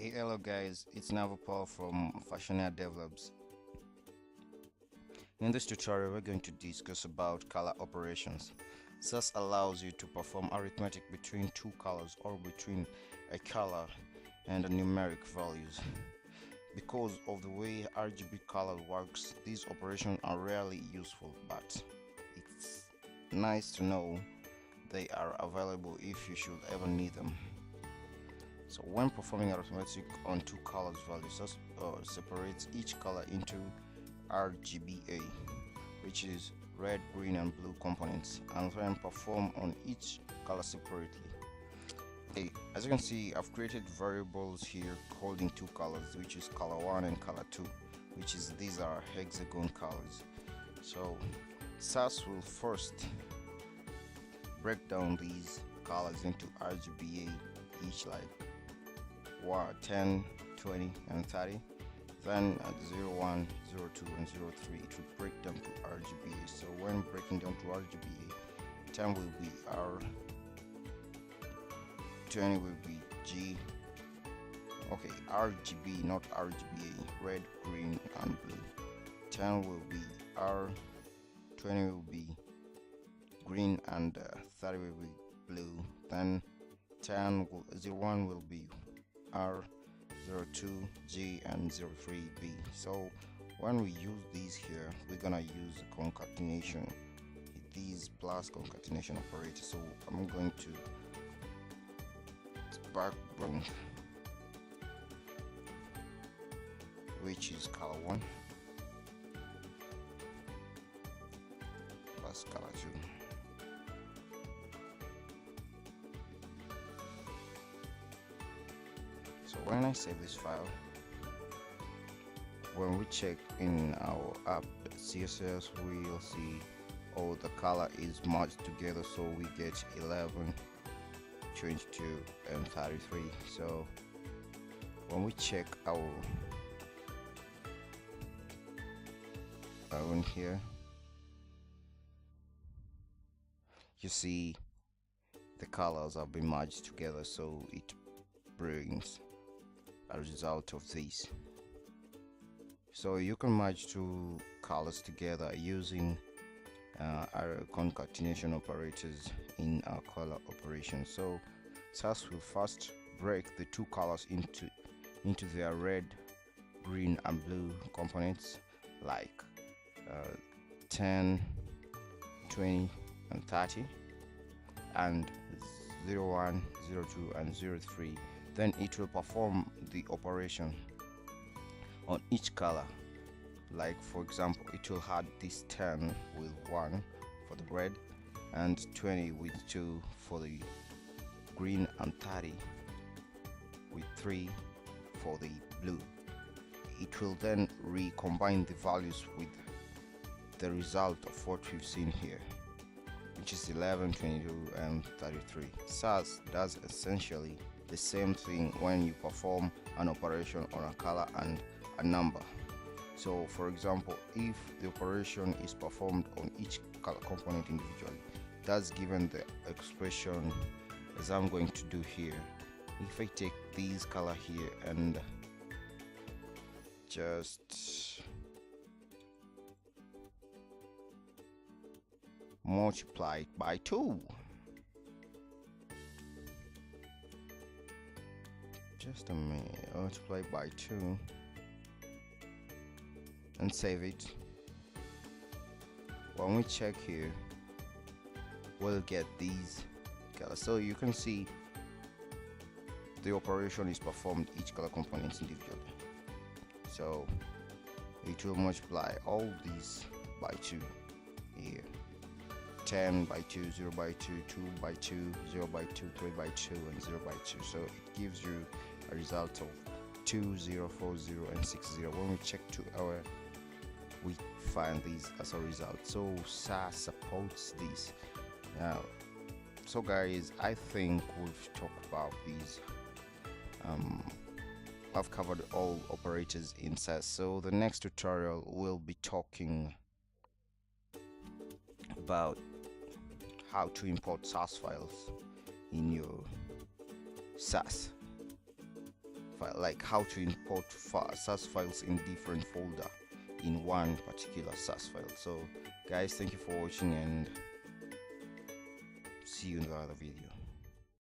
Hey, hello guys, it's Paul from Fashionia Develops. In this tutorial, we're going to discuss about color operations. SAS allows you to perform arithmetic between two colors or between a color and a numeric values. Because of the way RGB color works, these operations are rarely useful, but it's nice to know they are available if you should ever need them. So when performing arithmetic on two colors values, separates each color into RGBA, which is red, green and blue components, and then perform on each color separately. Okay, as you can see, I've created variables here holding two colors, which is color 1 and color 2, which is these are hexagon colors. So SAS will first break down these colors into RGBA, each like 10, 20 and 30. Then at 0, 1, 0, 2 and 0, 3 it will break them to RGBA. So when breaking down to RGBA, 10 will be R, 20 will be G, okay, RGB not RGBA, red, green and blue. 10 will be R, 20 will be green and 30 will be blue. Then 01 will be R, 02 G and 03 B. So when we use these here, we're gonna use concatenation, these plus concatenation operator. So I'm going to background, which is color 1 plus color 2. So when I save this file, when we check in our app.css, we'll see the color is merged together, so we get 11, 22 and 33. So when we check our one here, you see the colors have been merged together, so it brings a result of this. So you can merge two colors together using our concatenation operators in our color operation. So SAS will first break the two colors into their red, green and blue components, like 10, 20 and 30, and 01, 02 and 03. Then it will perform the operation on each color. Like for example, it will add this 10 with 1 for the red, and 20 with 2 for the green, and 30 with 3 for the blue. It will then recombine the values with the result of what we've seen here, which is 11, 22 and 33. SAS does essentially the same thing when you perform an operation on a color and a number. So for example, if the operation is performed on each color component individually, that's given the expression as I'm going to do here. If I take these color here and just multiply it by 2, just a minute, multiply by 2 and save it. When we check here, we'll get these colors. So you can see the operation is performed each color components individually. So it will multiply all these by 2 here. 10 by 2, 0 by 2, 2 by 2, 0 by 2, 3 by 2 and 0 by 2. So it gives you a result of 2, 0, 4, 0 and 6, 0. When we check 2 hour, we find these as a result. So SAS supports this. Now, so guys, I think we've talked about these. I've covered all operators in SAS. So the next tutorial will be talking about how to import SAS files in your SAS file, like how to import SAS files in different folder in one particular SAS file. So guys, thank you for watching, and see you in the other video.